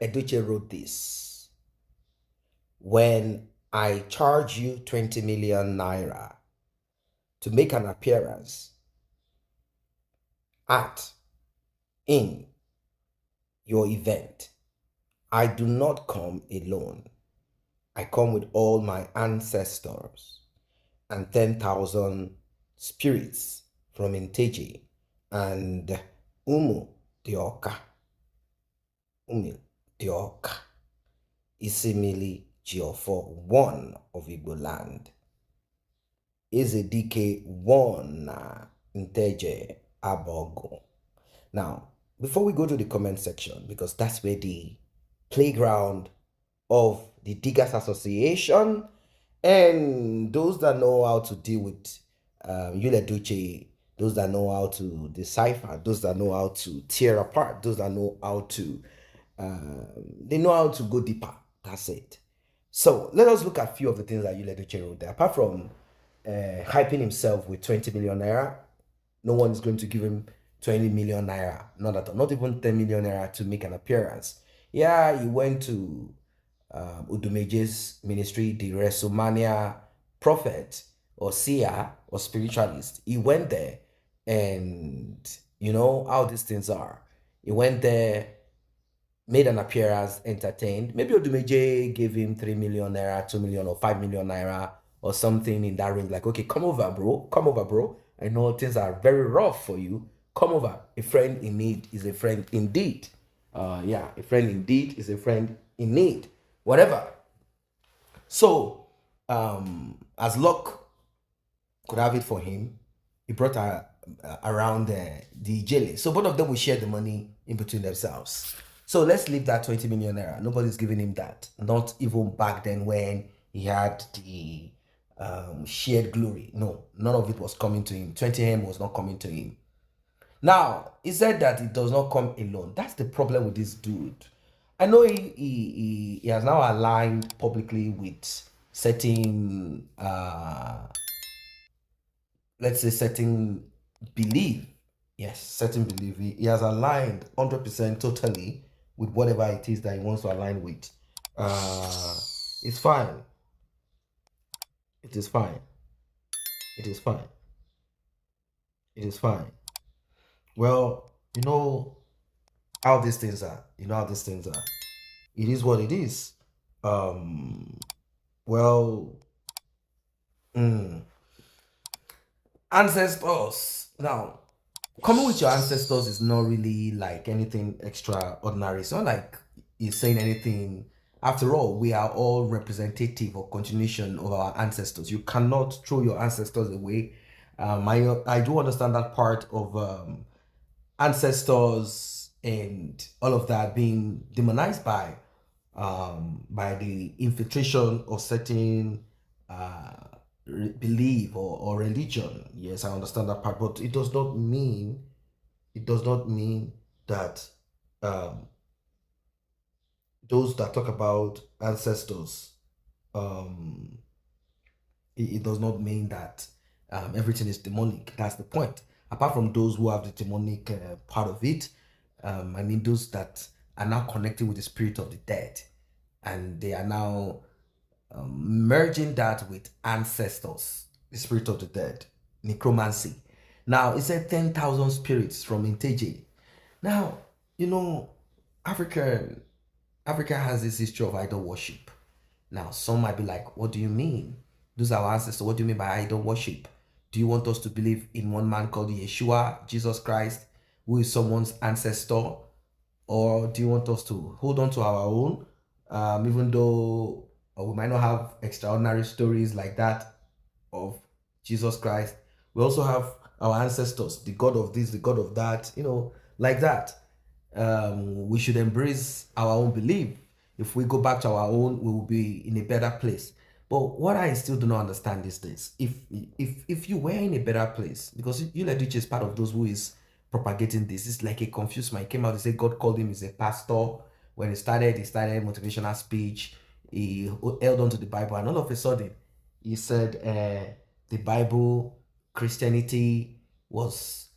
Edochie wrote this. When I charge you 20 million naira to make an appearance in your event, I do not come alone. I come with all my ancestors and 10,000 spirits from Inteje and Umu Dioka. Isimili Jiofo, one of Igbo land. Edochie one na Inteje Abogo. Now, before we go to the comment section, because that's where the playground of the Diggers Association and those that know how to deal with Edochie, those that know how to decipher, those that know how to tear apart, those that know how to they know how to go deeper. That's it. So let us look at a few of the things that Edochie wrote there. Apart from hyping himself with 20 million naira, no one is going to give him 20 million naira, not at all, not even 10 million naira to make an appearance. Yeah, he went to Udumeje's ministry, the Resomania prophet or seer or spiritualist. He went there, and you know how these things are. He went there, made an appearance, entertained. Maybe Odumeje gave him 3 million naira, 2 million, or 5 million naira, or something in that range. Like, okay, come over, bro. Come over, bro. I know things are very rough for you. Come over. A friend in need is a friend indeed. Yeah, a friend indeed is a friend in need. Whatever. So, as luck could have it for him, he brought her around the jelly. So both of them will share the money in between themselves. So let's leave that 20 million naira. Nobody's giving him that. Not even back then when he had the shared glory. No, none of it was coming to him. 20M was not coming to him. Now, he said that it does not come alone. That's the problem with this dude. I know he has now aligned publicly with certain, let's say, certain belief. Yes, certain belief. He has aligned 100% totally with whatever it is that he wants to align with. It's fine. It is fine. It is fine. It is fine. Well, you know how these things are. You know how these things are. It is what it is. Well, ancestors. Now, coming with your ancestors is not really like anything extraordinary. It's not like he's saying anything. After all, we are all representative or continuation of our ancestors. You cannot throw your ancestors away. I do understand that part of ancestors and all of that being demonized by the infiltration of certain belief or religion. Yes, I understand that part, but it does not mean that those that talk about ancestors, it does not mean that everything is demonic. That's the point. Apart from those who have the demonic part of it, I mean those that are now connected with the spirit of the dead, and they are now merging that with ancestors, the spirit of the dead, necromancy. Now, it said 10,000 spirits from Inteje. Now, you know, Africa has this history of idol worship. Now, some might be like, what do you mean? Those are our ancestors. What do you mean by idol worship? Do you want us to believe in one man called Yeshua, Jesus Christ, who is someone's ancestor? Or do you want us to hold on to our own, even though we might not have extraordinary stories like that of Jesus Christ? We also have our ancestors, the God of this, the God of that, you know, like that. We should embrace our own belief. If we go back to our own, we will be in a better place. But what I still do not understand is this: if you were in a better place, because Edochie is part of those who is propagating this. It's like a confused man. He came out and said God called him as a pastor. When he started motivational speech. He held on to the Bible, and all of a sudden, he said the Bible, Christianity was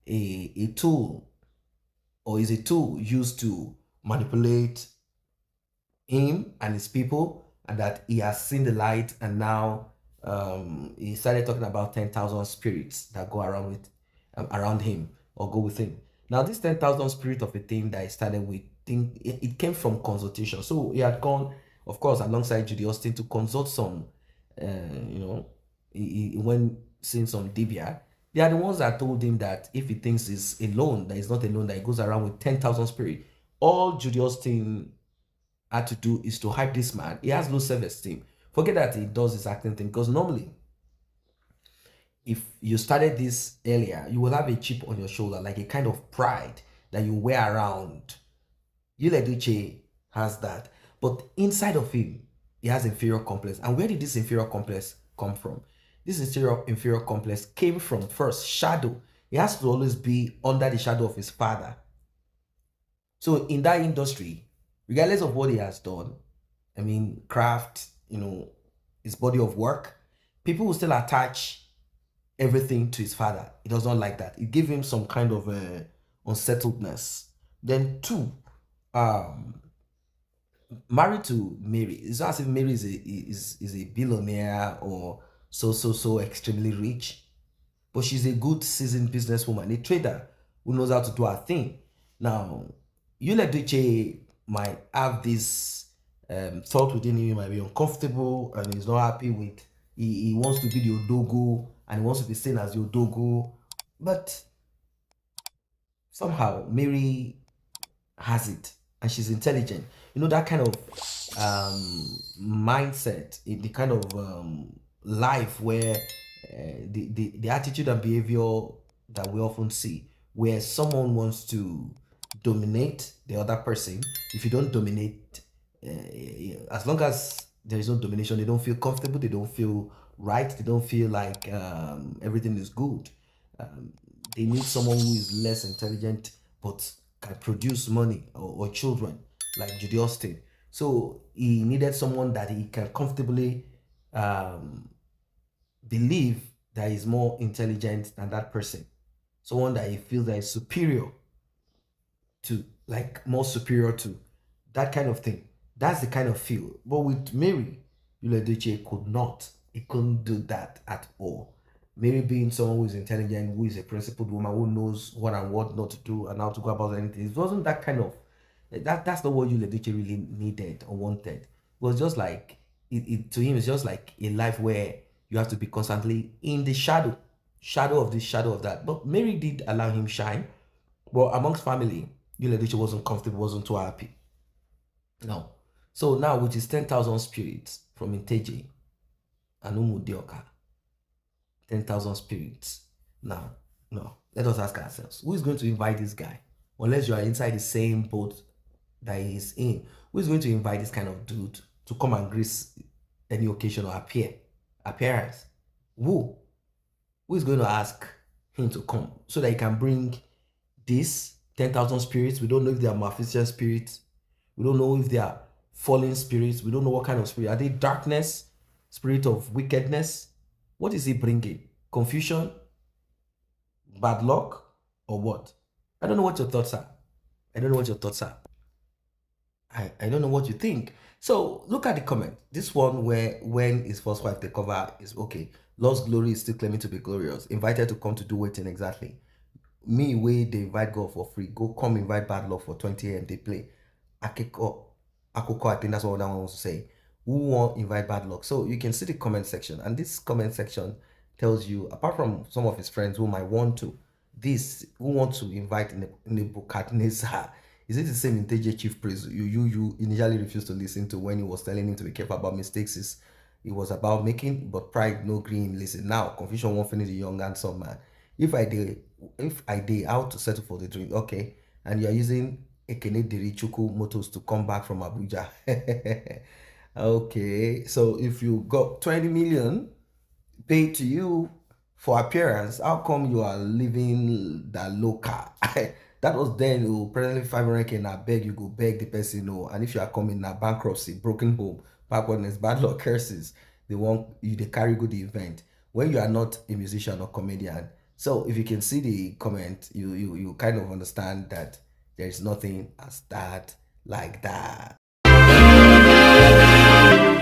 a tool, or is a tool used to manipulate him and his people, and that he has seen the light, and now he started talking about 10,000 spirits that go around with around him or go with him. Now, this 10,000 spirit of a thing that he started with, it came from consultation. So he had gone, of course, alongside Judy Austin to consult some, you know, he went seeing some dibia. They are the ones that told him that if he thinks he's alone, that he's not alone, that he goes around with 10,000 spirit. All Judy Austin had to do is to hype this man. He has low self-esteem. Forget that he does his acting thing, because normally, if you started this earlier, you will have a chip on your shoulder, like a kind of pride that you wear around. Edochie has that, but inside of him, he has inferior complex. And where did this inferior complex come from? This inferior complex came from, first, shadow. He has to always be under the shadow of his father. So in that industry, regardless of what he has done, I mean, craft, his body of work, people will still attach everything to his father. He does not like that. It gave him some kind of unsettledness. Then two, married to Mary. It's not as if Mary is a billionaire or so extremely rich, but she's a good seasoned businesswoman, a trader who knows how to do her thing. Now, Edochie might have this thought within him, he might be uncomfortable and he's not happy with, he wants to be the Odogo and he wants to be seen as the Odogo, but somehow Mary has it and she's intelligent. That kind of mindset, the kind of life where the attitude and behavior that we often see, where someone wants to dominate the other person. If you don't dominate, as long as there is no domination, they don't feel comfortable, they don't feel right, they don't feel like everything is good. They need someone who is less intelligent but can produce money or children, like Judy Austin. So he needed someone that he can comfortably believe that is more intelligent than that person. Someone that he feels that is superior to, like more superior to, that kind of thing. That's the kind of feel. But with Mary, Edochie could not. He couldn't do that at all. Mary being someone who is intelligent, who is a principled woman, who knows what and what not to do and how to go about anything. It wasn't that kind of, that's not what Edochie really needed or wanted. It was just like, to him, it's just like a life where you have to be constantly in the shadow of this, shadow of that. But Mary did allow him shine. But amongst family, Edochie wasn't comfortable, wasn't too happy. No. So now with his 10,000 spirits from Inteje and Umudioka, 10,000 spirits. Now, no, let us ask ourselves, who is going to invite this guy? Unless you are inside the same boat that he is in, who is going to invite this kind of dude to come and grace any occasion or appearance? Who is going to ask him to come so that he can bring this 10,000 spirits? We don't know if they are maleficent spirits. We don't know if they are fallen spirits. We don't know what kind of spirit. Are they darkness, spirit of wickedness? What is he bringing? Confusion? Bad luck? Or what? I don't know what your thoughts are. I don't know what your thoughts are. I don't know what you think. So look at the comment. This one where when his first wife the cover is okay. Lost glory is still claiming to be glorious. Invited to come to do waiting exactly. Me way they invite God for free. Go come invite bad luck for 20 and they play. Akeko, I think that's what that one wants to say. Who won't invite bad luck? So you can see the comment section, and this comment section tells you, apart from some of his friends who might want to, this who want to invite in the Nebuchadnezzar. Is it the same Inteje chief priest you initially refused to listen to when he was telling him to be careful about mistakes? It was about making, but pride no green. Listen now, confusion won't finish the young handsome man. If I did how to settle for the dream, okay, and you are using Ekene Dirichuku motors to come back from Abuja. Okay, so if you got 20 million paid to you for appearance, how come you are living that local? That was then, presently 500k, and I beg you go beg the person, no. And if you are coming na bankruptcy, broken home, backwardness, bad luck, curses, they want you, they carry good the event when you are not a musician or comedian. So if you can see the comment, you kind of understand that there is nothing as that like that.